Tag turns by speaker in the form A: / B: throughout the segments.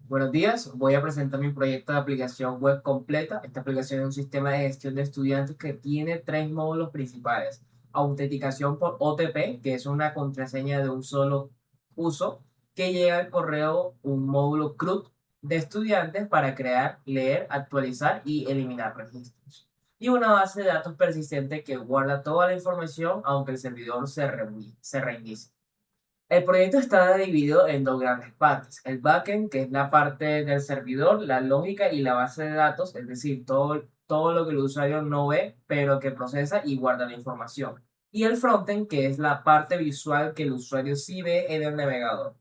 A: Buenos días, voy a presentar mi proyecto de aplicación web completa. Esta aplicación es un sistema de gestión de estudiantes que tiene tres módulos principales. Autenticación por OTP, que es una contraseña de un solo uso, que llega al correo un módulo CRUD de estudiantes para crear, leer, actualizar y eliminar registros. Y una base de datos persistente que guarda toda la información aunque el servidor se reinicie. El proyecto está dividido en dos grandes partes. El backend, que es la parte del servidor, la lógica y la base de datos, es decir, todo lo que el usuario no ve, pero que procesa y guarda la información. Y el frontend, que es la parte visual que el usuario sí ve en el navegador.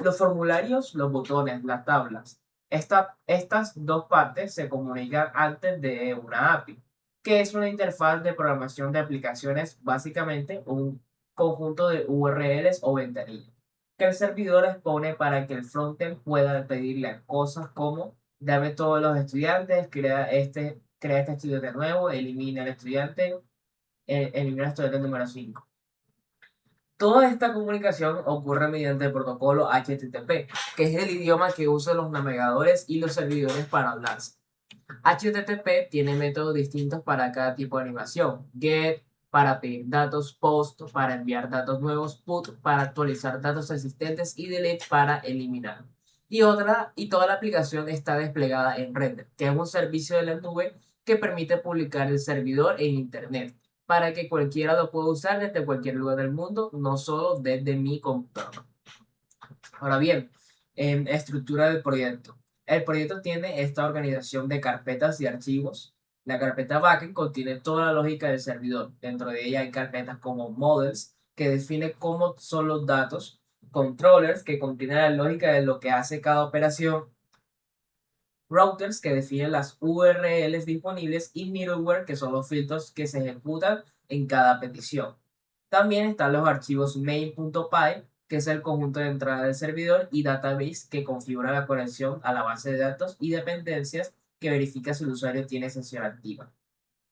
A: Los formularios, los botones, las tablas. Estas dos partes se comunican antes de una API, que es una interfaz de programación de aplicaciones, básicamente un conjunto de URLs o ventanillas que el servidor expone para que el frontend pueda pedirle cosas como dame todos los estudiantes, crea este estudiante nuevo, elimina el estudiante, elimina el estudiante número 5. Toda esta comunicación ocurre mediante el protocolo HTTP, que es el idioma que usan los navegadores y los servidores para hablarse. HTTP tiene métodos distintos para cada tipo de animación. Get para pedir datos, post para enviar datos nuevos, put para actualizar datos existentes y delete para eliminar. Y toda la aplicación está desplegada en Render, que es un servicio de la nube que permite publicar el servidor en Internet para que cualquiera lo pueda usar desde cualquier lugar del mundo, no solo desde mi computador. Ahora bien, estructura del proyecto. El proyecto tiene esta organización de carpetas y archivos. La carpeta backend contiene toda la lógica del servidor. Dentro de ella hay carpetas como models, que define cómo son los datos, controllers, que contienen la lógica de lo que hace cada operación, routers, que definen las URLs disponibles, y middleware, que son los filtros que se ejecutan en cada petición. También están los archivos main.py, que es el conjunto de entrada del servidor, y database, que configura la conexión a la base de datos, y dependencias, que verifica si el usuario tiene sesión activa.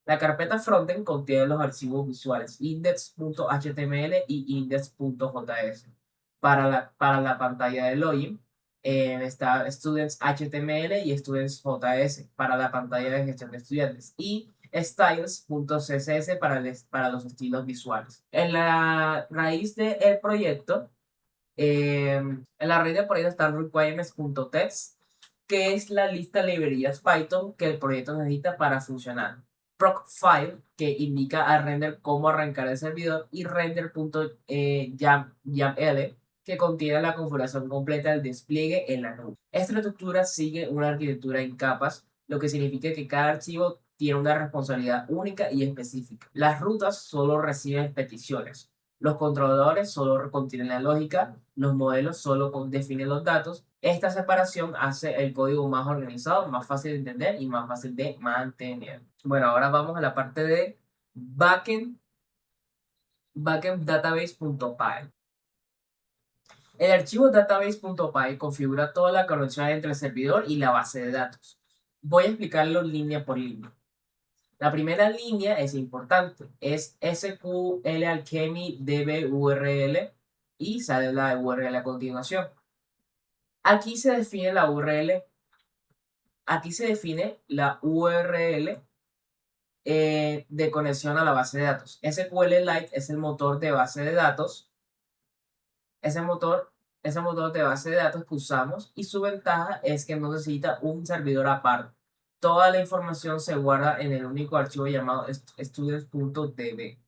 A: La carpeta frontend contiene los archivos visuales index.html y index.js. Para la pantalla de login está students.html y students.js para la pantalla de gestión de estudiantes y styles.css para los estilos visuales. En la raíz del proyecto está requirements.txt, que es la lista de librerías Python que el proyecto necesita para funcionar. Procfile, que indica a render cómo arrancar el servidor, y render.yaml, que contiene la configuración completa del despliegue en la nube. Esta estructura sigue una arquitectura en capas, lo que significa que cada archivo tiene una responsabilidad única y específica. Las rutas solo reciben peticiones. Los controladores solo contienen la lógica, los modelos solo definen los datos. Esta separación hace el código más organizado, más fácil de entender y más fácil de mantener. Bueno, ahora vamos a la parte de backend, backenddatabase.py. El archivo database.py configura toda la conexión entre el servidor y la base de datos. Voy a explicarlo línea por línea. La primera línea es importante, es SQL Alchemy DB y sale la URL a continuación. Aquí se define la URL, aquí se define la URL de conexión a la base de datos. SQLite es el motor de base de datos, ese motor, ese motor de base de datos que usamos, y su ventaja es que no necesita un servidor aparte. Toda la información se guarda en el único archivo llamado students.db.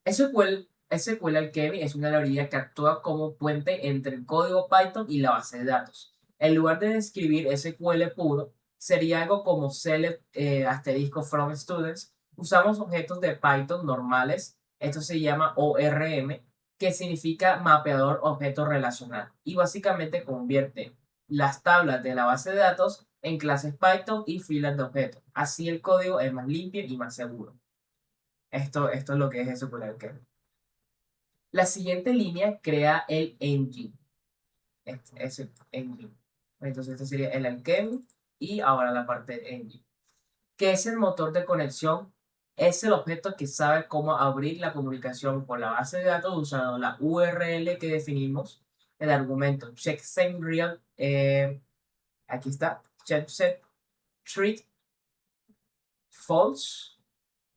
A: SQL Alchemy es una librería que actúa como puente entre el código Python y la base de datos. En lugar de describir SQL puro, sería algo como select asterisco from students. Usamos objetos de Python normales, esto se llama ORM, que significa mapeador objeto relacional, y básicamente convierte las tablas de la base de datos en clases Python y filas de objetos. Así el código es más limpio y más seguro. Esto es lo que es SQL Alchemy. La siguiente línea crea el engine. Este es el engine. Entonces, este sería el alchemy y ahora la parte de engine. ¿Qué es el motor de conexión? Es el objeto que sabe cómo abrir la comunicación con la base de datos usando la URL que definimos, el argumento checkSameReal, aquí está, set treat false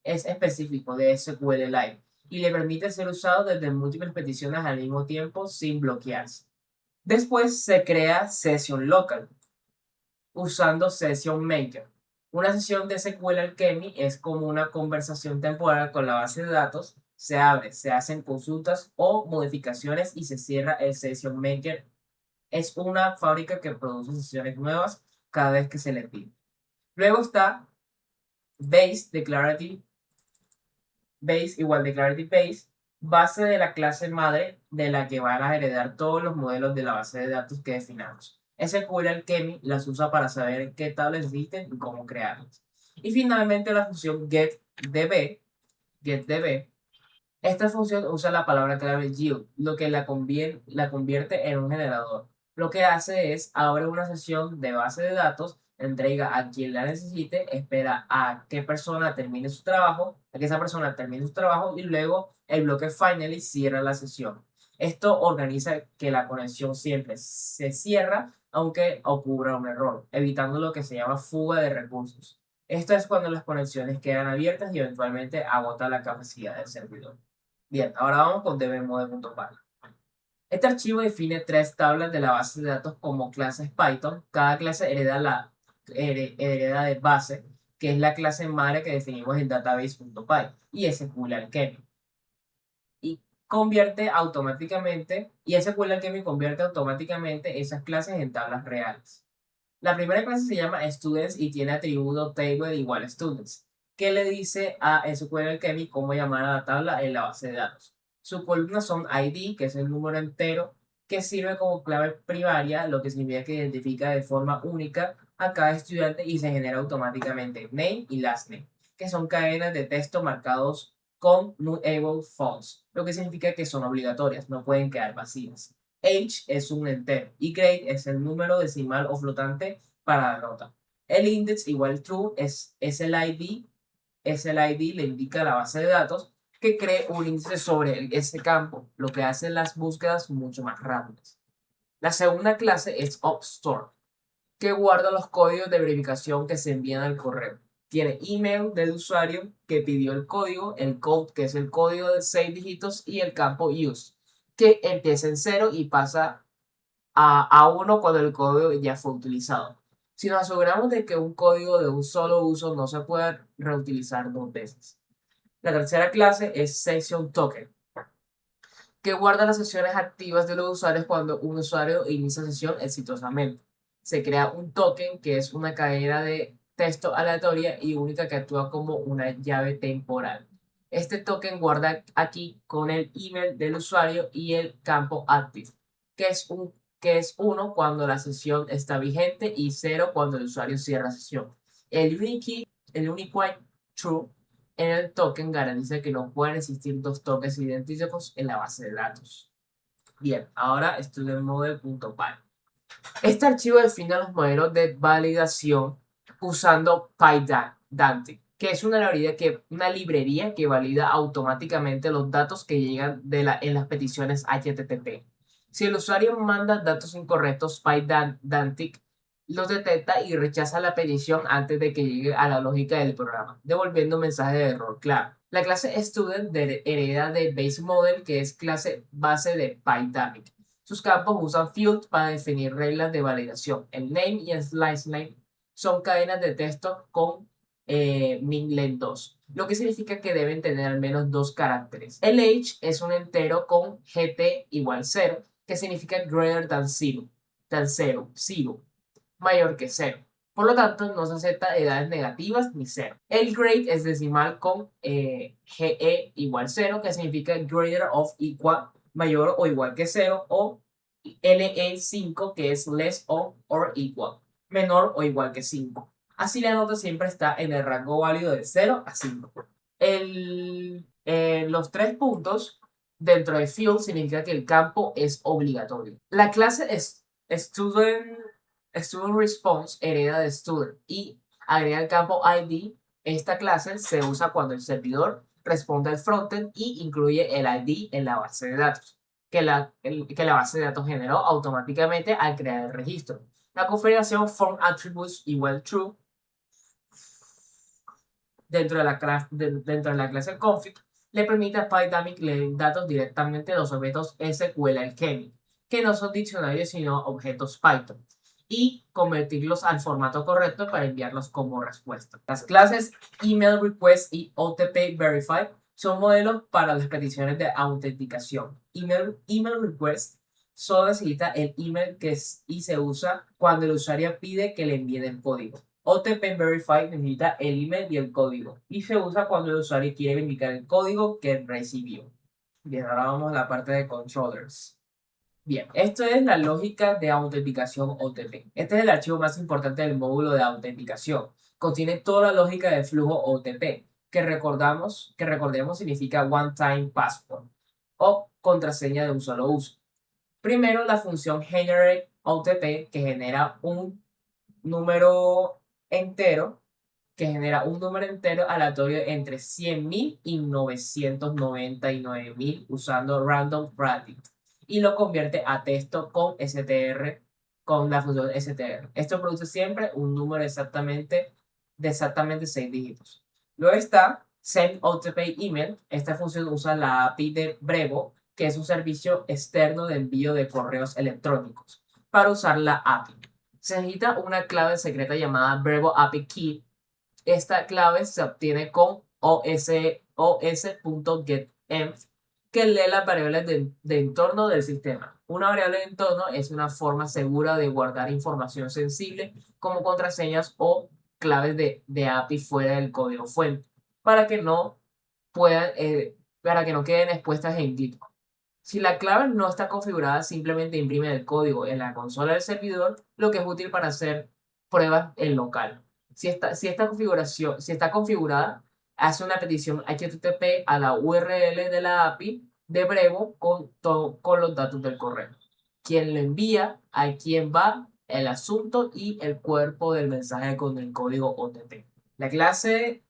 A: es específico de SQLite y le permite ser usado desde múltiples peticiones al mismo tiempo sin bloquearse. Después se crea session local usando session maker. Una sesión de SQL Alchemy es como una conversación temporal con la base de datos. Se abre, se hacen consultas o modificaciones y se cierra el session maker. Es una fábrica que produce sesiones nuevas cada vez que se le pide. Luego está base declarative base igual declarative base, base de la clase madre de la que van a heredar todos los modelos de la base de datos que definamos. SQL Alchemy las usa para saber qué tablas existen y cómo crearlas. Y finalmente la función getDB. Esta función usa la palabra clave yield, lo que la convierte en un generador. Lo que hace es abre una sesión de base de datos, entrega a quien la necesite, espera a que persona termine su trabajo, a que esa persona termine su trabajo y luego el bloque finally cierra la sesión. Esto organiza que la conexión siempre se cierra aunque ocurra un error, evitando lo que se llama fuga de recursos. Esto es cuando las conexiones quedan abiertas y eventualmente agota la capacidad del servidor. Bien, ahora vamos con dbmode.py. Este archivo define tres tablas de la base de datos como clases Python. Cada clase hereda de base, que es la clase madre que definimos en database.py y SQL Alchemy. Y SQL Alchemy convierte automáticamente esas clases en tablas reales. La primera clase se llama students y tiene atributo table igual students, que le dice a SQL Alchemy cómo llamar a la tabla en la base de datos. Sus columnas son ID, que es el número entero, que sirve como clave primaria, lo que significa que identifica de forma única a cada estudiante y se genera automáticamente name y last name, que son cadenas de texto marcados con Nullable False, lo que significa que son obligatorias, no pueden quedar vacías. Age es un entero y grade es el número decimal o flotante para la nota. El index igual true es el ID, le indica a la base de datos que cree un índice sobre ese campo, lo que hace las búsquedas mucho más rápidas. La segunda clase es upstore, que guarda los códigos de verificación que se envían al correo. Tiene email del usuario que pidió el código, el code, que es el código de 6 dígitos, y el campo use, que empieza en 0 y pasa a 1 cuando el código ya fue utilizado. Si nos aseguramos de que un código de un solo uso no se pueda reutilizar dos veces. La tercera clase es Session Token, que guarda las sesiones activas de los usuarios cuando un usuario inicia sesión exitosamente. Se crea un token que es una cadena de texto aleatoria y única que actúa como una llave temporal. Este token guarda aquí con el email del usuario y el campo active, que es 1 cuando la sesión está vigente y 0 cuando el usuario cierra sesión. El unique true en el token garantiza que no pueden existir dos tokens idénticos en la base de datos. Bien, ahora studentmodel.py. Este archivo define los modelos de validación usando PyDante, que es una librería que valida automáticamente los datos que llegan en las peticiones HTTP. Si el usuario manda datos incorrectos, PyDante los detecta y rechaza la petición antes de que llegue a la lógica del programa, devolviendo un mensaje de error claro. La clase student hereda de base model, que es clase base de PyDynamic. Sus campos usan field para definir reglas de validación. El name y el slice name son cadenas de texto con min 2, lo que significa que deben tener al menos dos caracteres. El age es un entero con gt igual 0, que significa greater than 0, mayor que 0. Por lo tanto, no se acepta edades negativas ni 0. El grade es decimal con GE igual 0, que significa greater of equal, mayor o igual que 0, o LE5, que es less of or equal, menor o igual que 5. Así la nota siempre está en el rango válido de 0 a 5. Los 3 puntos dentro de field significa que el campo es obligatorio. La clase es student response hereda de student y agrega el campo ID. Esta clase se usa cuando el servidor responde al frontend y incluye el ID en la base de datos que la base de datos generó automáticamente al crear el registro. La configuración form attributes igual true dentro de la clase config le permite a Pydynamic leer datos directamente de los objetos SQL Alchemy, que no son diccionarios sino objetos Python, y convertirlos al formato correcto para enviarlos como respuesta. Las clases email request y OTP verify son modelos para las peticiones de autenticación. Email request solo necesita el email y se usa cuando el usuario pide que le envíen el código. OTP Verify necesita el email y el código y se usa cuando el usuario quiere verificar el código que recibió. Bien, ahora vamos a la parte de controllers. Bien, esto es la lógica de autenticación OTP. Este es el archivo más importante del módulo de autenticación. Contiene toda la lógica del flujo OTP, que recordemos significa One Time Password o contraseña de un solo uso. Primero, la función generate OTP, que genera un número entero aleatorio entre 100.000 y 999.000 usando random random y lo convierte a texto con str con la función str. Esto produce siempre un número de exactamente 6 dígitos. Luego está send OTP email. Esta función usa la API de Brevo, que es un servicio externo de envío de correos electrónicos, para usar la API. Se necesita una clave secreta llamada Brevo API Key. Esta clave se obtiene con os.getEnv, que lee las variables de entorno del sistema. Una variable de entorno es una forma segura de guardar información sensible como contraseñas o claves de API fuera del código fuente para que no queden expuestas en GitHub. Si la clave no está configurada, simplemente imprime el código en la consola del servidor, lo que es útil para hacer pruebas en local. Si está configurada, hace una petición HTTP a la URL de la API de Brevo con los datos del correo. Quien lo envía, a quién va, el asunto y el cuerpo del mensaje con el código OTP. La clase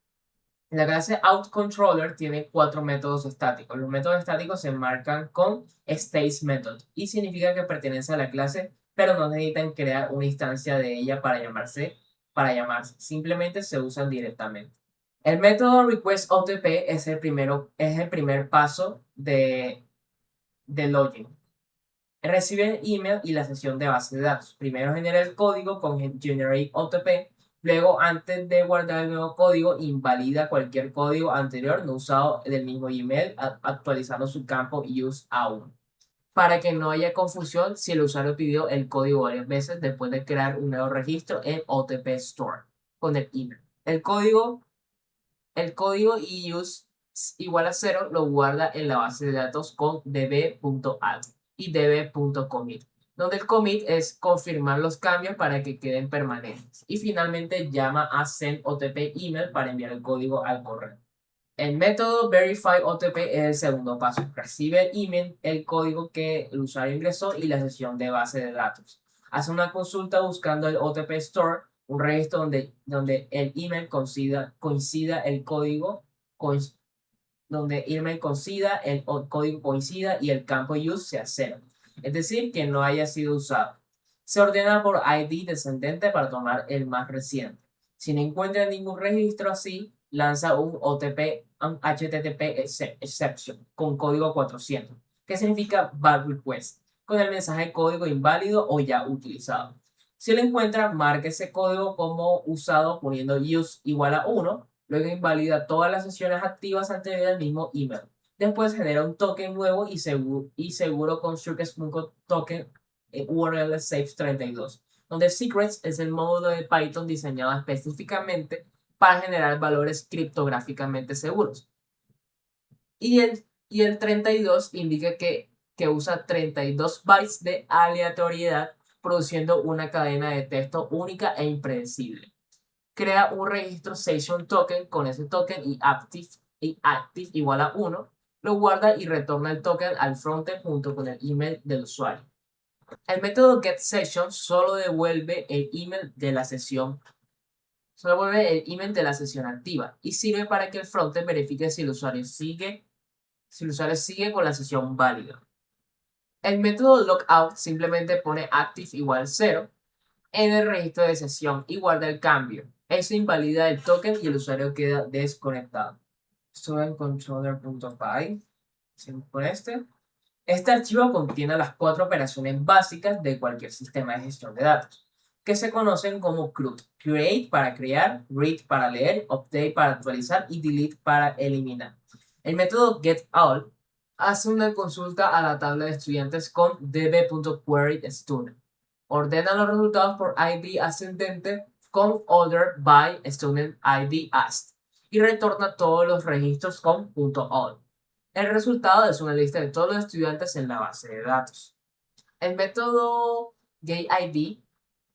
A: outController tiene 4 métodos estáticos. Los métodos estáticos se marcan con States Method y significa que pertenece a la clase, pero no necesitan crear una instancia de ella para llamarse. Simplemente se usan directamente. El método requestOTP es el primer paso de login. Recibe el email y la sesión de base de datos. Primero genera el código con generateOTP. Luego, antes de guardar el nuevo código, invalida cualquier código anterior no usado del mismo email, actualizando su campo useAuth. Para que no haya confusión si el usuario pidió el código varias veces después de crear un nuevo registro en OTP Store con el email. El código use igual a 0 lo guarda en la base de datos con db.add y db.commit, donde el commit es confirmar los cambios para que queden permanentes. Y finalmente llama a send OTP email para enviar el código al correo. El método verify OTP es el segundo paso. Recibe el email, el código que el usuario ingresó y la sesión de base de datos. Hace una consulta buscando el OTP Store, un registro donde el email coincida el código, coincida y el campo use sea 0. Es decir, que no haya sido usado. Se ordena por ID descendente para tomar el más reciente. Si no encuentra ningún registro así, lanza un HTTP exception con código 400, que significa bad request, con el mensaje código inválido o ya utilizado. Si lo encuentra, marca ese código como usado poniendo use igual a 1, luego invalida todas las sesiones activas anteriores del mismo email. Después genera un token nuevo y seguro con Token URL Safe 32, donde secrets es el módulo de Python diseñado específicamente para generar valores criptográficamente seguros. Y el 32 indica que usa 32 bytes de aleatoriedad, produciendo una cadena de texto única e impredecible. Crea un registro session token con ese token y active igual a 1, lo guarda y retorna el token al frontend junto con el email del usuario. El método getSession solo devuelve el email de la sesión activa y sirve para que el frontend verifique si el usuario sigue con la sesión válida. El método logout simplemente pone active igual 0 en el registro de sesión y guarda el cambio. Eso invalida el token y el usuario queda desconectado. Studentcontroller.py. Seguimos con este. Este archivo contiene las 4 operaciones básicas de cualquier sistema de gestión de datos, que se conocen como CRUD: create para crear, read para leer, update para actualizar y delete para eliminar. El método getAll hace una consulta a la tabla de estudiantes con db.queryStudent. Ordena los resultados por ID ascendente con order by student ID asked y retorna todos los registros con .all. El resultado es una lista de todos los estudiantes en la base de datos. El método getID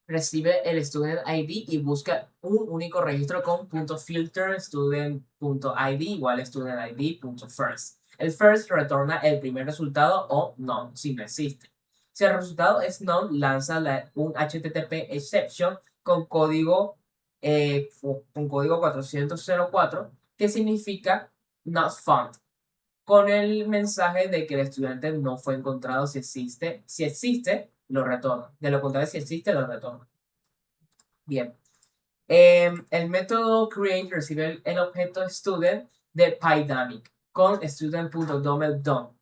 A: recibe el student ID y busca un único registro con .filter student.id igual studentid.first. El first retorna el primer resultado o none si no existe. Si el resultado es none, lanza un HTTP exception con código 404 que significa not found, con el mensaje de que el estudiante no fue encontrado. Si existe, lo retorna. De lo contrario, si existe, lo retorna. Bien. El método create recibe el objeto student de Pydynamic con student.domain.dom.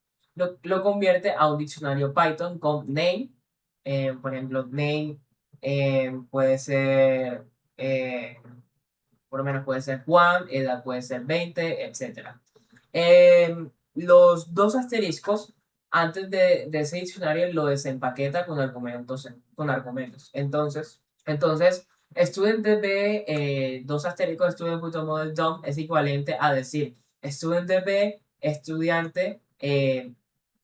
A: Lo convierte a un diccionario Python con name. Por ejemplo, name puede ser, por lo menos puede ser Juan, edad puede ser 20, etc. Los dos asteriscos antes de ese diccionario lo desempaqueta con argumentos. Entonces studentDB, dos asteriscos student.model.dom es equivalente a decir studentDB estudiante,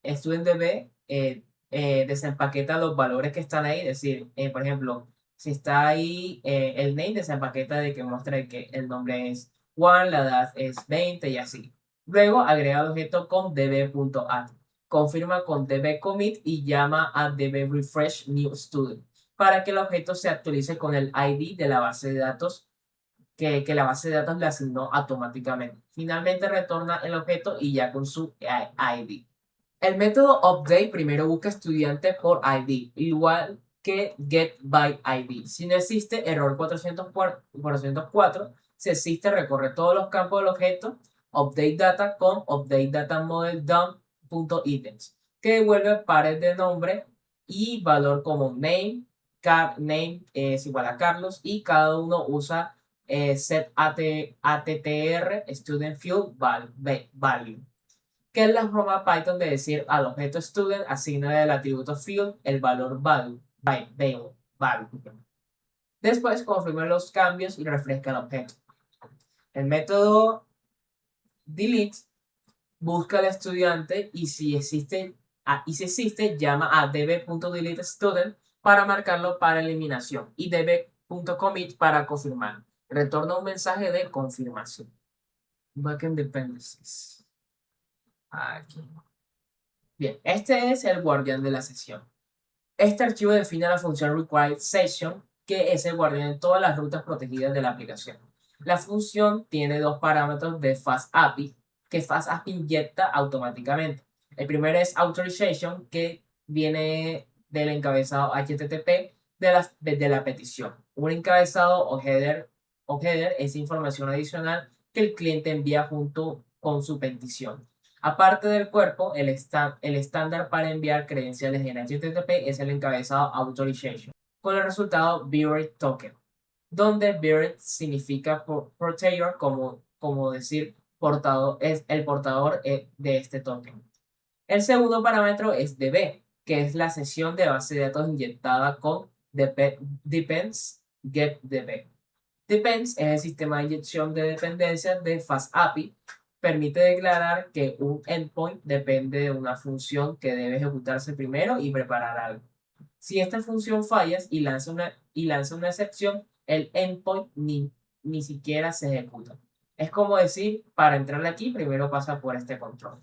A: studentDB desempaqueta los valores que están ahí. Es decir, por ejemplo, si está ahí el name, desempaqueta de que muestre que el nombre es Juan, la edad es 20 y así. Luego agrega el objeto con db.add, confirma con dbcommit y llama a dbrefreshNewStudent para que el objeto se actualice con el ID de la base de datos que la base de datos le asignó automáticamente. Finalmente retorna el objeto y ya con su ID. El método update primero busca estudiante por ID, igual que getById. Si no existe, error 404. Si existe, recorre todos los campos del objeto update data con updateDataModel.Dom.items, que devuelve pares de nombre y valor como name. Name es igual a Carlos y cada uno usa set attr student field value, que es la forma Python de decir al objeto student asigna el atributo field el valor value. Después confirma los cambios y refresca el objeto. El método delete busca al estudiante y si existe, llama a db.deleteStudent para marcarlo para eliminación y db.commit para confirmar. Retorna un mensaje de confirmación. Backend dependencies. Aquí. Bien, este es el guardián de la sesión. Este archivo define la función requiredSession, que es el guardián de todas las rutas protegidas de la aplicación. La función tiene dos parámetros de FastAPI que FastAPI inyecta automáticamente. El primero es authorization, que viene del encabezado HTTP de la petición. Un encabezado o header es información adicional que el cliente envía junto con su petición. Aparte del cuerpo, el estándar para enviar credenciales en HTTP es el encabezado authorization, con el resultado buried token, donde buried significa portator, como decir portador, es el portador de este token. El segundo parámetro es db, que es la sesión de base de datos inyectada con depends getDB. Depends es el sistema de inyección de dependencias de FastAPI. Permite declarar que un endpoint depende de una función que debe ejecutarse primero y preparar algo. Si esta función falla y lanza una excepción, el endpoint ni siquiera se ejecuta. Es como decir, para entrarle aquí, primero pasa por este control.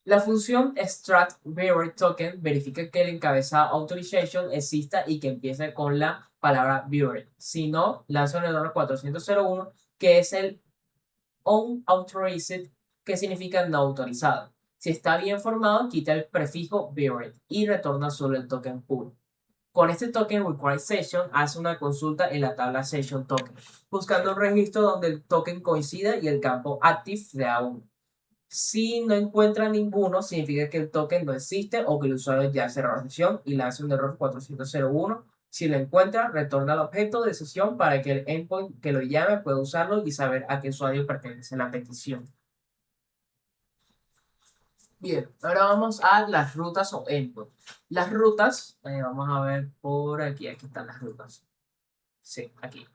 A: La función extract_buried_token verifica que el encabezado authorization exista y que empiece con la palabra buried. Si no, lanza un error 401, que es el unauthorized, que significa no autorizado. Si está bien formado, quita el prefijo buried y retorna solo el token puro. Con este token required session hace una consulta en la tabla session token, buscando un registro donde el token coincida y el campo active sea 1. Si no encuentra ninguno, significa que el token no existe o que el usuario ya cerró la sesión y lanza un error 401. Si lo encuentra, retorna el objeto de sesión para que el endpoint que lo llame pueda usarlo y saber a qué usuario pertenece la petición. Bien, ahora vamos a las rutas o endpoint. Las rutas, vamos a ver por aquí, aquí están las rutas. Sí, aquí.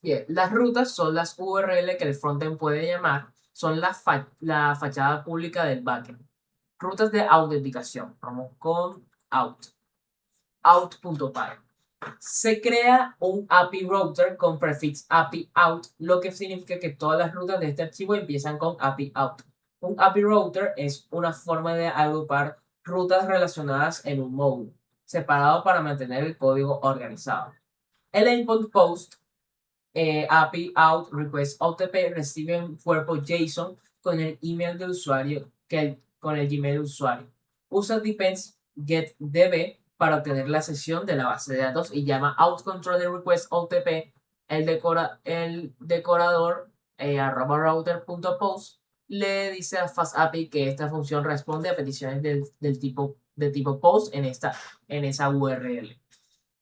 A: Bien, las rutas son las URL que el frontend puede llamar, son la fachada pública del backend. Rutas de autenticación, vamos con out.py. Se crea un API router con prefix API out, lo que significa que todas las rutas de este archivo empiezan con API out. Un API router es una forma de agrupar rutas relacionadas en un módulo, separado para mantener el código organizado. El endpoint post API out request OTP recibe un cuerpo JSON con el email del usuario con el Gmail del usuario. Usa depends get db para obtener la sesión de la base de datos y llama outController request OTP. El decorador @router.post le dice a FastAPI que esta función responde a peticiones de tipo post en esa URL.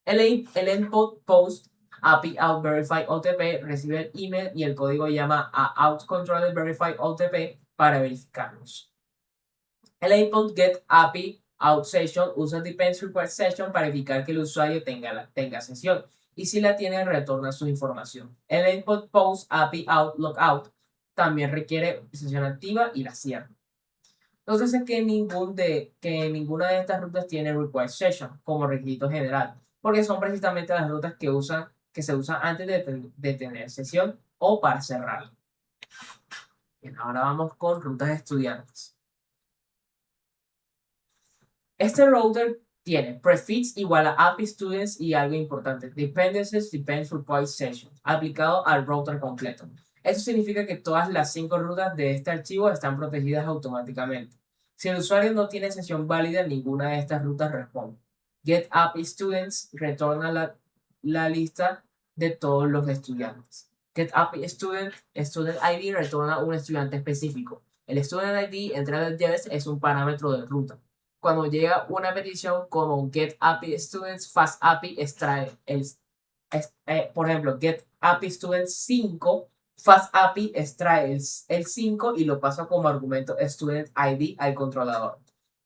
A: El endpoint post API out verify OTP recibe el email y el código llama a outController verify OTP para verificarlos. El endpoint get API out session usa depends request session para verificar que el usuario tenga sesión y si la tiene retorna su información. El endpoint post API out logout también requiere sesión activa y la cierra. Entonces es que ninguna de estas rutas tiene request session como requisito general, porque son precisamente las rutas que se usan antes de tener sesión o para cerrar. Bien, ahora vamos con rutas de estudiantes. Este router tiene prefix igual a API students y algo importante, dependencies depends request session, aplicado al router completo. Eso significa que todas las 5 rutas de este archivo están protegidas automáticamente. Si el usuario no tiene sesión válida, ninguna de estas rutas responde. Get API Students retorna la lista de todos los estudiantes. Get API Student ID retorna un estudiante específico. El Student ID entre las llaves es un parámetro de ruta. Cuando llega una petición como Get API Students, FastAPI extrae por ejemplo, Get API Students 5. FastAPI extrae el 5 y lo pasa como argumento Student ID al controlador.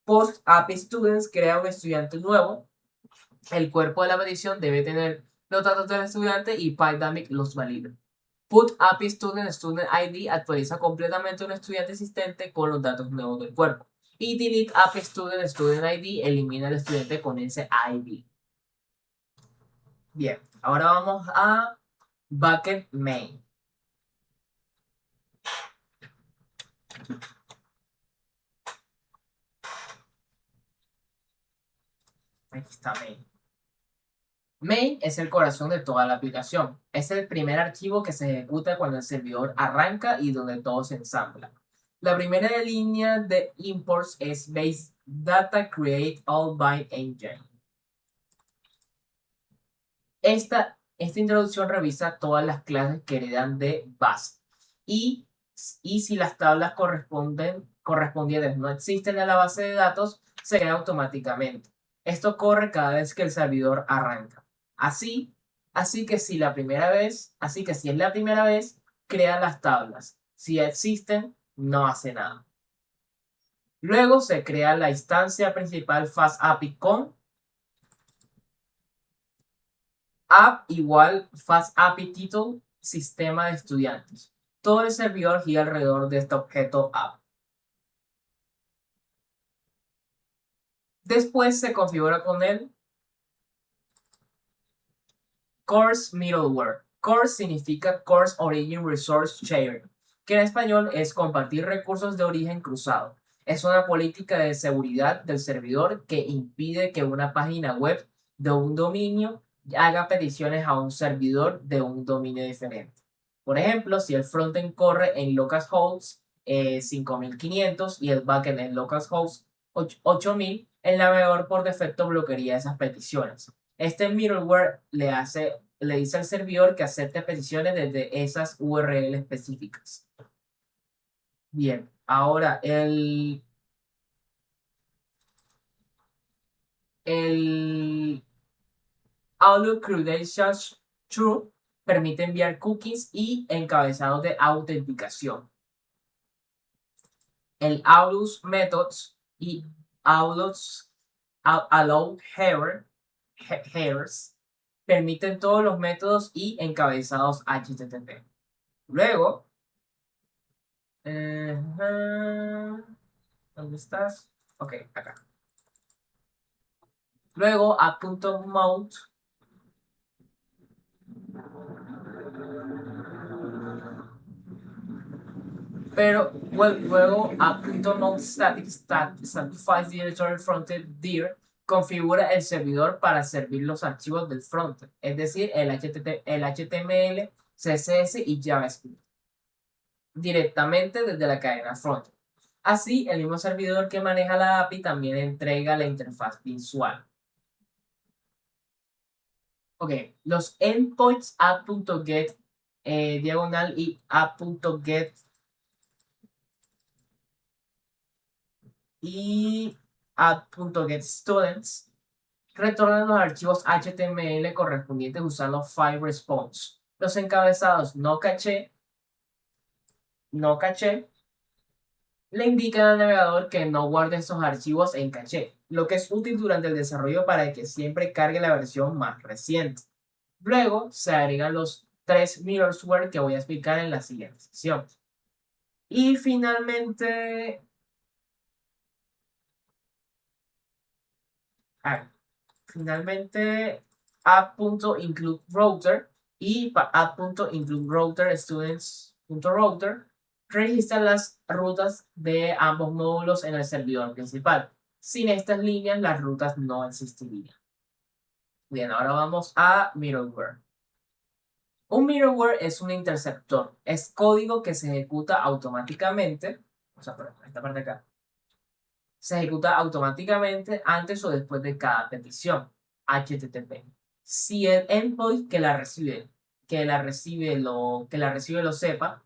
A: PostAPI Students crea un estudiante nuevo. El cuerpo de la petición debe tener los datos del estudiante y Pydamic los valida. PutAPI Student ID actualiza completamente un estudiante existente con los datos nuevos del cuerpo. Y DeleteAPI Student ID elimina al estudiante con ese ID. Bien, ahora vamos a Bucket Main. Aquí está Main. Main es el corazón de toda la aplicación. Es el primer archivo que se ejecuta cuando el servidor arranca y donde todo se ensambla. La primera línea de imports es base data create all by engine. Esta introducción revisa todas las clases que heredan de base y si las tablas correspondientes no existen en la base de datos, se crea automáticamente. Esto corre cada vez que el servidor arranca. Así que si es la primera vez, crea las tablas. Si existen, no hace nada. Luego se crea la instancia principal FastAPI con app igual FastAPI title sistema de estudiantes. Todo el servidor gira alrededor de este objeto app. Después se configura con el Course Middleware. Course significa Course Origin Resource Sharing, que en español es compartir recursos de origen cruzado. Es una política de seguridad del servidor que impide que una página web de un dominio haga peticiones a un servidor de un dominio diferente. Por ejemplo, si el frontend corre en localhost 5500 y el backend en localhost 8000, el navegador por defecto bloquearía esas peticiones. Este middleware le dice al servidor que acepte peticiones desde esas URL específicas. Bien, ahora el Outlook Credentials True permite enviar cookies y encabezados de autenticación. El Outlook Methods y Outlook Allow Headers permiten todos los métodos y encabezados HTTP. Luego, ¿dónde estás? Ok, acá. Luego, app.mount pero luego app.mount Static Directory Frontend dir configura el servidor para servir los archivos del frontend, es decir, el HTML, CSS y JavaScript, directamente desde la cadena frontend. Así, el mismo servidor que maneja la API también entrega la interfaz visual. Ok, los endpoints app.get diagonal y app.get y add.getStudents retornan los archivos HTML correspondientes usando file response. Los encabezados no caché le indican al navegador que no guarde estos archivos en caché, lo que es útil durante el desarrollo para que siempre cargue la versión más reciente. Luego se agregan los 3 middleware que voy a explicar en la siguiente sección. Y finalmente, app.includeRouter y app.includeRouterStudents.router registran las rutas de ambos módulos en el servidor principal. Sin estas líneas, las rutas no existirían. Bien, ahora vamos a middleware. Un middleware es un interceptor. Es código que se ejecuta automáticamente. O sea, por esta parte acá se ejecuta automáticamente antes o después de cada petición HTTP. Si el endpoint que la recibe lo sepa,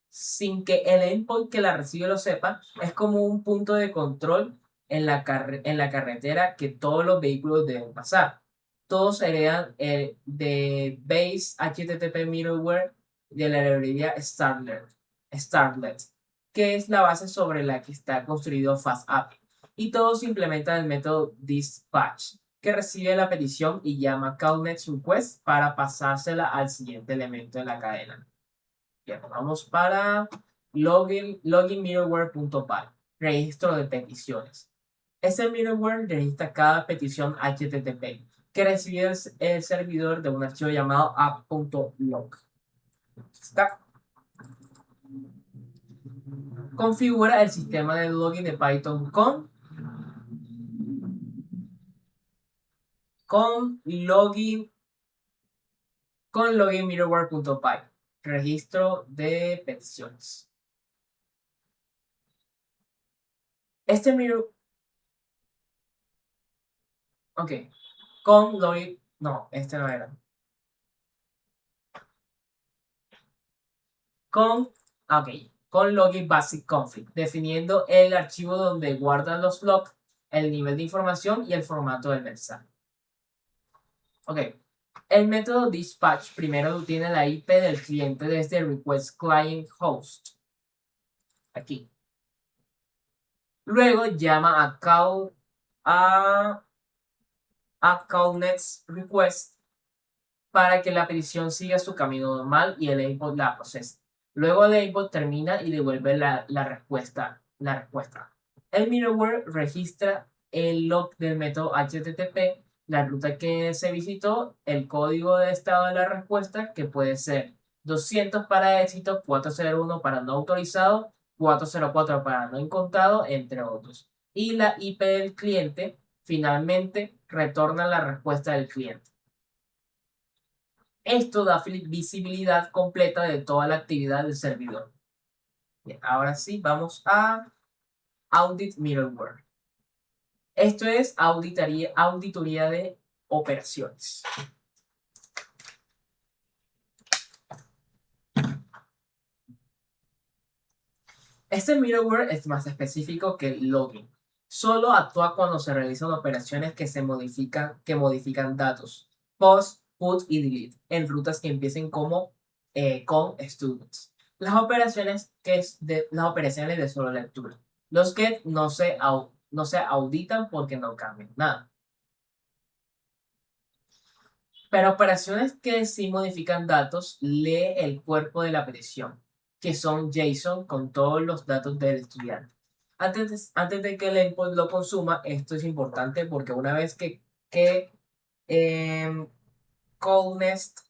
A: sin que el endpoint que la recibe lo sepa, es como un punto de control en la carretera que todos los vehículos deben pasar. Todos heredan de base HTTP middleware de la librería Starlet, que es la base sobre la que está construido FastAPI. Y todos implementan el método dispatch, que recibe la petición y llama callNextRequest para pasársela al siguiente elemento de la cadena. Bien, vamos para loginmiddleware.py, registro de peticiones. Este middleware registra cada petición HTTP que recibe el servidor de un archivo llamado app.log. Está. Configura el sistema de login de Python con loginmiddleware.py, registro de peticiones. Este middleware, ok, con login, no, este no era. Con login basic config, definiendo el archivo donde guardan los logs, el nivel de información y el formato del mensaje. Ok, el método dispatch primero obtiene la IP del cliente desde request client host. Aquí. Luego llama a callNextRequest para que la petición siga su camino normal y el endpoint la procese. Luego el endpoint termina y devuelve la respuesta. El middleware registra el log del método HTTP, la ruta que se visitó, el código de estado de la respuesta, que puede ser 200 para éxito, 401 para no autorizado, 404 para no encontrado, entre otros. Y la IP del cliente finalmente retorna la respuesta del cliente. Esto da visibilidad completa de toda la actividad del servidor. Bien, ahora sí, vamos a Audit Middleware. Esto es auditoría de operaciones. Este middleware es más específico que el login. Solo actúa cuando se realizan operaciones que modifican datos, post, put y delete, en rutas que empiecen como con students. Las operaciones de solo lectura. Los get no se auditan porque no cambian nada. Pero operaciones que sí modifican datos, lee el cuerpo de la petición, que son JSON con todos los datos del estudiante. Antes de que el endpoint lo consuma, esto es importante porque que em, Coldnest,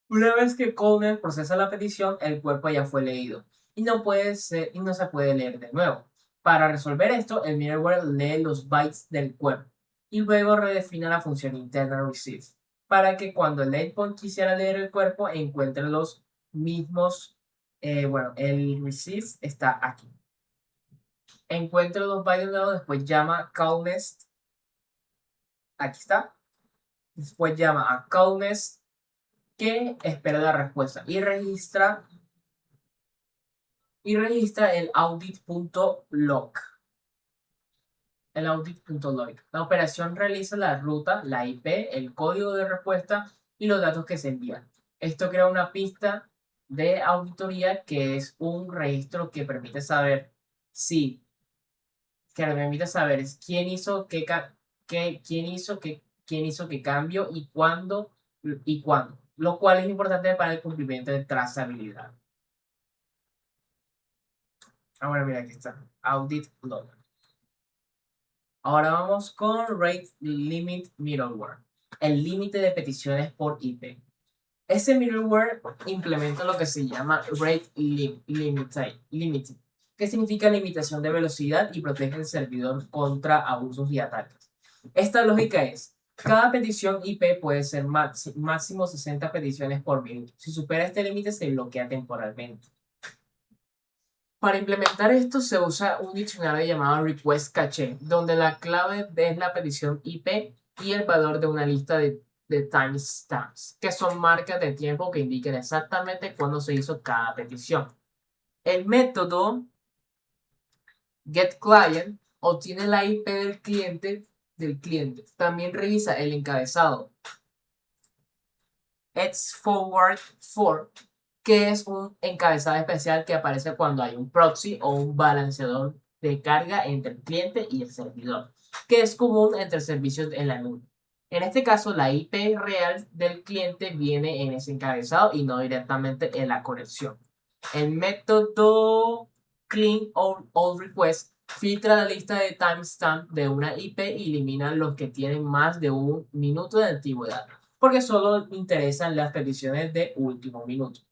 A: una vez que Coldnest procesa la petición, el cuerpo ya fue leído y no se puede leer de nuevo. Para resolver esto, el middleware lee los bytes del cuerpo y luego redefine la función interna receive para que cuando el endpoint quisiera leer el cuerpo encuentre los mismos. El receive está aquí. Encuentra los bytes de nuevo, después llama callNest. Aquí está. Después llama a callNest que espera la respuesta y registra el audit.log. La operación realiza la ruta, la IP, el código de respuesta y los datos que se envían. Esto crea una pista de auditoría que es un registro que permite saber si, que me permite saber quién hizo quién hizo qué cambio y cuándo, lo cual es importante para el cumplimiento de trazabilidad. Ahora mira, aquí está, audit log. Ahora vamos con Rate Limit Middleware, el límite de peticiones por IP. Ese middleware implementa lo que se llama Rate Limit, que significa limitación de velocidad y protege el servidor contra abusos y ataques. Esta lógica es, cada petición IP puede ser máximo 60 peticiones por minuto. Si supera este límite, se bloquea temporalmente. Para implementar esto se usa un diccionario llamado Request Cache, donde la clave es la petición IP y el valor de una lista de timestamps, que son marcas de tiempo que indican exactamente cuándo se hizo cada petición. El método getClient obtiene la IP del cliente. También revisa el encabezado xForward4, que es un encabezado especial que aparece cuando hay un proxy o un balanceador de carga entre el cliente y el servidor, que es común entre servicios en la nube. En este caso, la IP real del cliente viene en ese encabezado y no directamente en la conexión. El método clean all requests filtra la lista de timestamp de una IP y elimina los que tienen más de un minuto de antigüedad, porque solo interesan las peticiones de último minuto.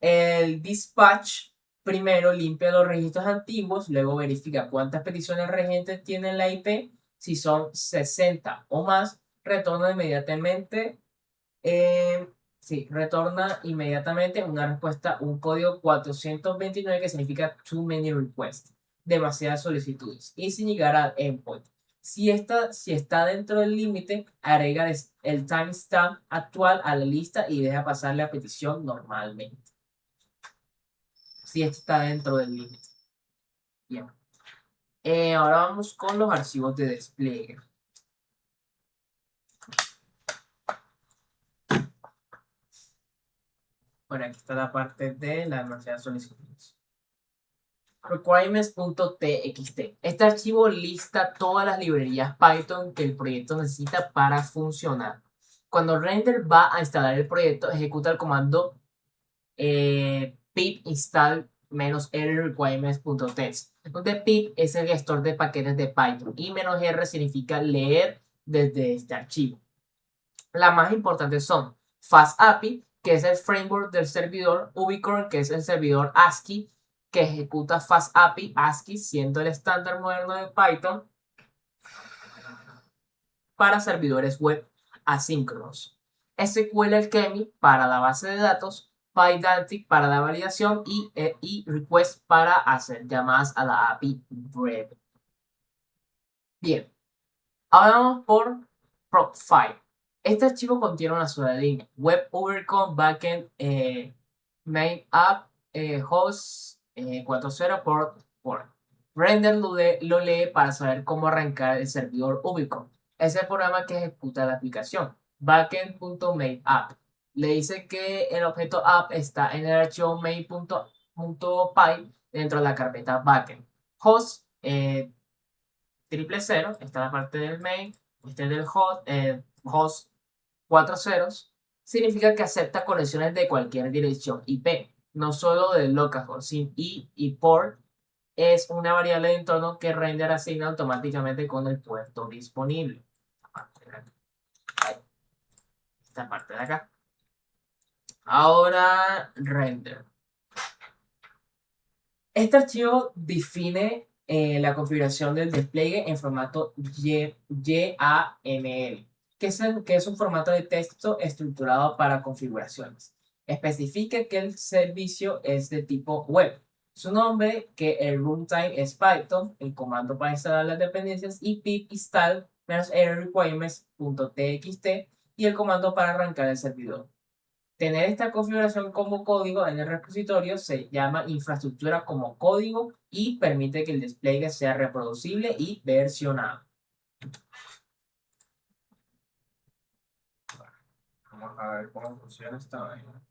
A: El dispatch primero limpia los registros antiguos, luego verifica cuántas peticiones regentes tienen la IP. Si son 60 o más, retorna inmediatamente una respuesta, un código 429 que significa too many requests, demasiadas solicitudes, y sin llegar al endpoint. Si está dentro del límite, agrega el timestamp actual a la lista y deja pasar la petición normalmente. Si está dentro del límite. Bien. Ahora vamos con los archivos de despliegue. Bueno, aquí está la parte de las demasiadas solicitudes. Requirements.txt. Este archivo lista todas las librerías Python que el proyecto necesita para funcionar. Cuando Render va a instalar el proyecto, ejecuta el comando pip install -r requirements.txt, donde pip es el gestor de paquetes de Python y -r significa leer desde este archivo. Las más importantes son FastAPI, que es el framework del servidor, Ubicorn, que es el servidor ASCII, que ejecuta FastAPI ASCII, siendo el estándar moderno de Python para servidores web asíncronos. SQL Alchemy para la base de datos, Pydantic para la validación y request para hacer llamadas a la API breve. Bien, ahora vamos por prop5. Este archivo contiene una sola línea: web overcome backend main app host 40 port. Render lo lee para saber cómo arrancar el servidor Ubicon. Es el programa que ejecuta la aplicación. Backend.main.app. Le dice que el objeto app está en el archivo main.py dentro de la carpeta backend. Host triple cero, está la parte del main, este es del host 4 ceros, significa que acepta conexiones de cualquier dirección IP, no solo del localhost. Sin y port es una variable de entorno que render asigna automáticamente con el puerto disponible. Esta parte de acá. Ahora render. Este archivo define la configuración del despliegue en formato YAML, que es un formato de texto estructurado para configuraciones. Especifica que el servicio es de tipo web. Su nombre, que el runtime es Python, el comando para instalar las dependencias, y pip install -requirements.txt, y el comando para arrancar el servidor. Tener esta configuración como código en el repositorio se llama infraestructura como código y permite que el despliegue sea reproducible y versionado. Vamos a ver cómo funciona esta vaina.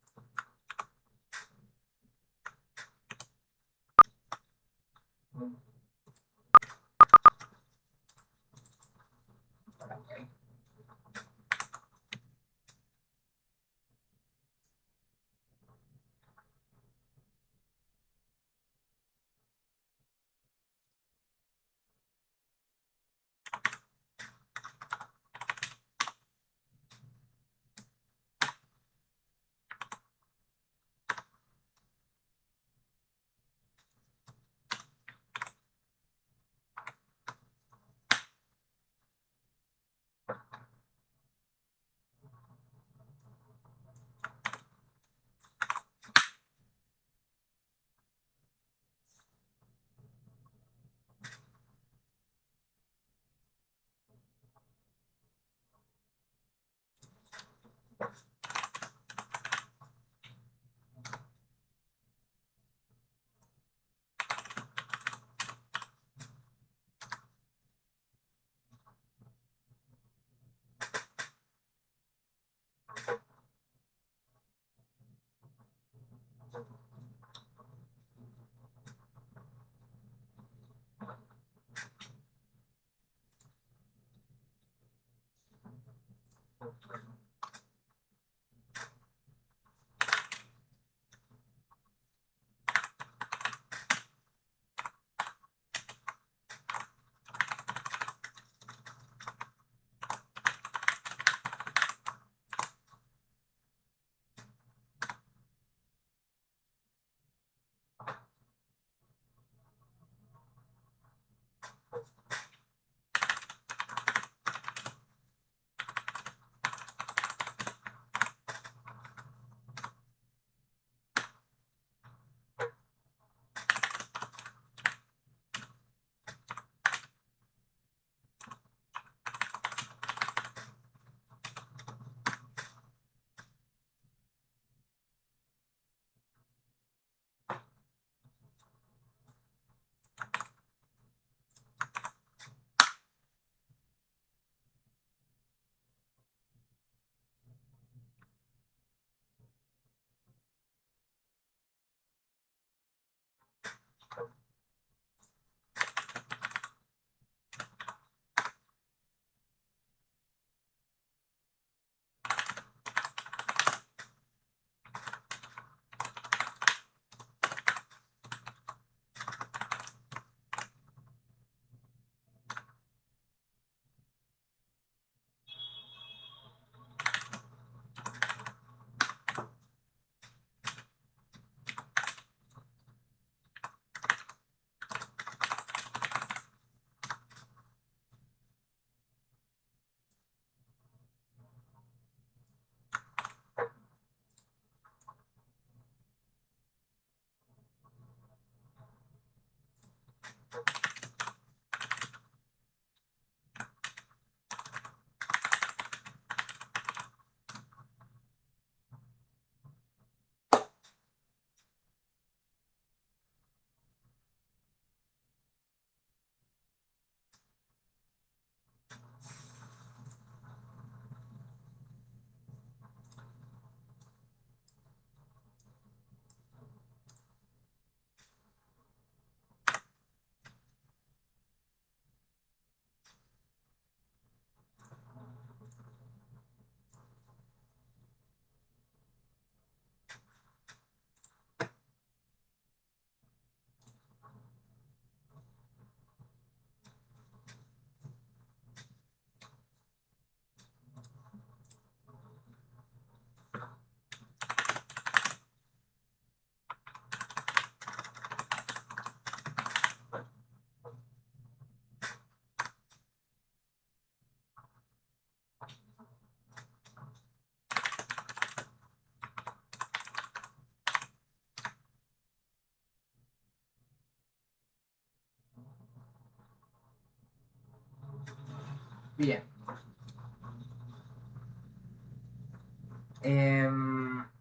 A: Bien.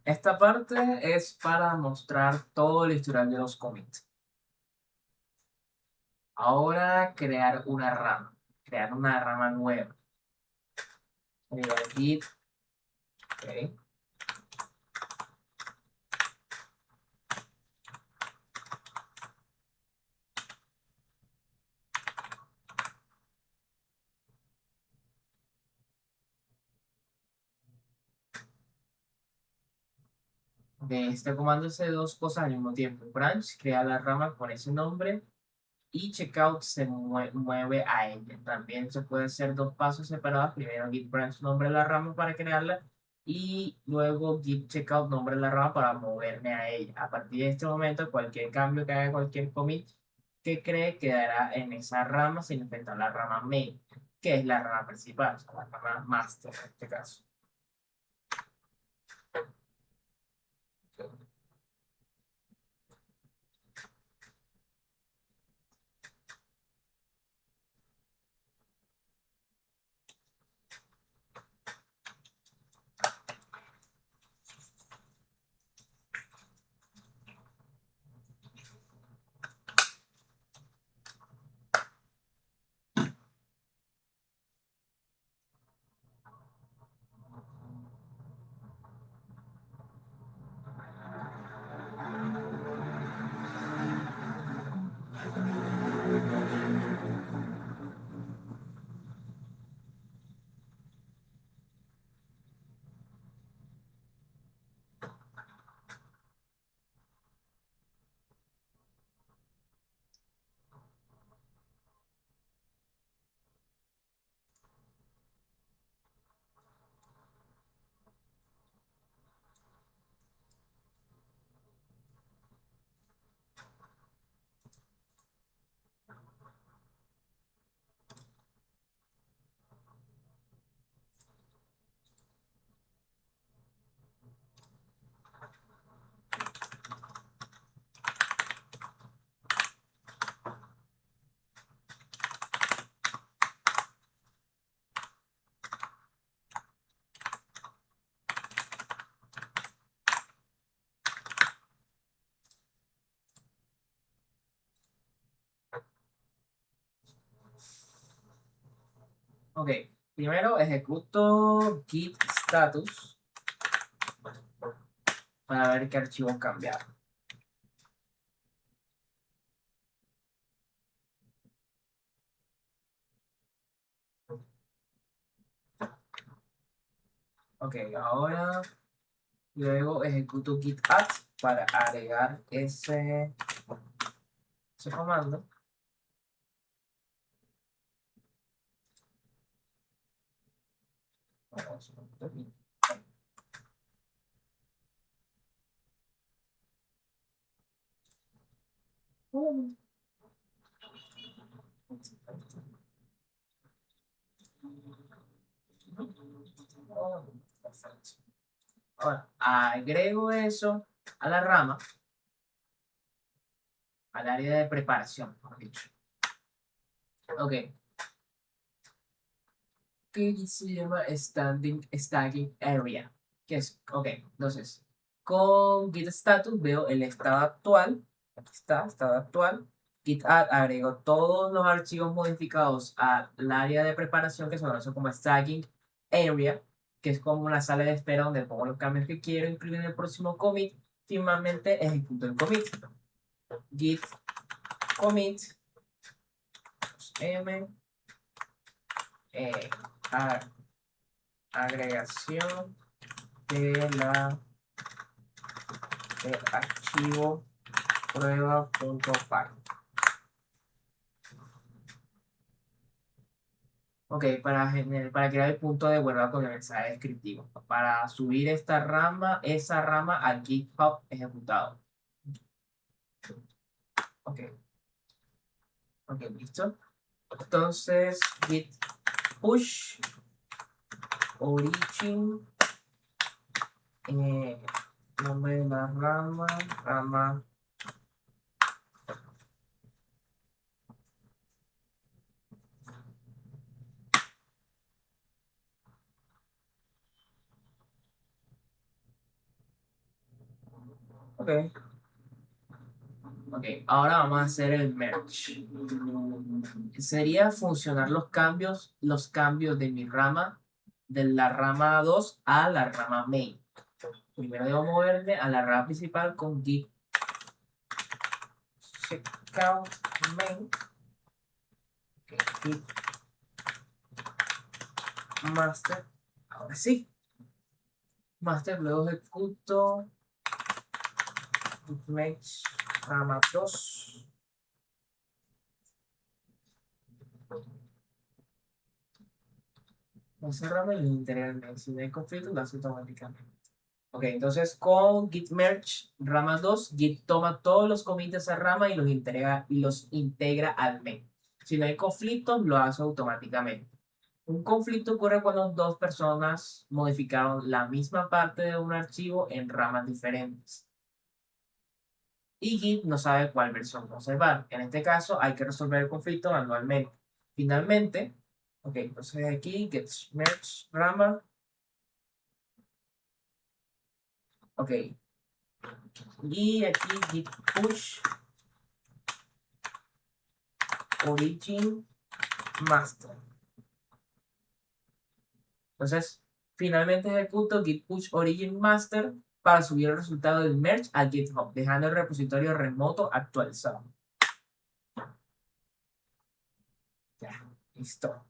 A: Esta parte es para mostrar todo el historial de los commits. Ahora crear una rama nueva. Git, ok. De este comando hace dos cosas al mismo tiempo. Branch crea la rama con ese nombre y checkout se mueve a ella. También se puede hacer dos pasos separados. Primero git branch nombre la rama para crearla y luego git checkout nombre la rama para moverme a ella. A partir de este momento, cualquier cambio que haga cualquier commit que cree quedará en esa rama sin afectar la rama main, que es la rama principal, o sea, la rama master en este caso. Ok, primero ejecuto git status para ver qué archivos cambiaron. Ok, ahora luego ejecuto git add para agregar ese comando. Perfecto. Ahora, agrego eso a la rama, al área de preparación, mejor dicho. Ok, que se llama Staging Area. Que es, ok, entonces, con git status veo el estado actual. Aquí está, estado actual. Git add agrego todos los archivos modificados al área de preparación que se conoce como Staging Area, que es como una sala de espera donde pongo los cambios que quiero incluir en el próximo commit. Finalmente ejecuto el commit. Git commit m agregación del archivo prueba.py. Ok, para crear el punto de guardado con el mensaje descriptivo. Para subir esa rama al GitHub ejecutado. Ok, ok, listo. Entonces, git push origin, nombre de la rama Ok, ahora vamos a hacer el merge. Sería funcionar los cambios de mi rama, de la rama 2 a la rama main. Primero debo moverme a la rama principal con git checkout main. Okay, git master. Ahora sí. Master, luego ejecuto git merge rama 2. No cerrarme el interior, si no hay conflicto, lo hace automáticamente. Ok, entonces con git merge rama 2, git toma todos los commits de esa rama y los integra al main. Si no hay conflictos, lo hace automáticamente. Un conflicto ocurre cuando dos personas modificaron la misma parte de un archivo en ramas diferentes. Y Git no sabe cuál versión conservar. En este caso, hay que resolver el conflicto manualmente. Finalmente, ok, entonces aquí git merge rama. Ok, y aquí git push origin master. Entonces, finalmente ejecuto git push origin master para subir el resultado del merge a GitHub, dejando el repositorio remoto actualizado. Ya, listo.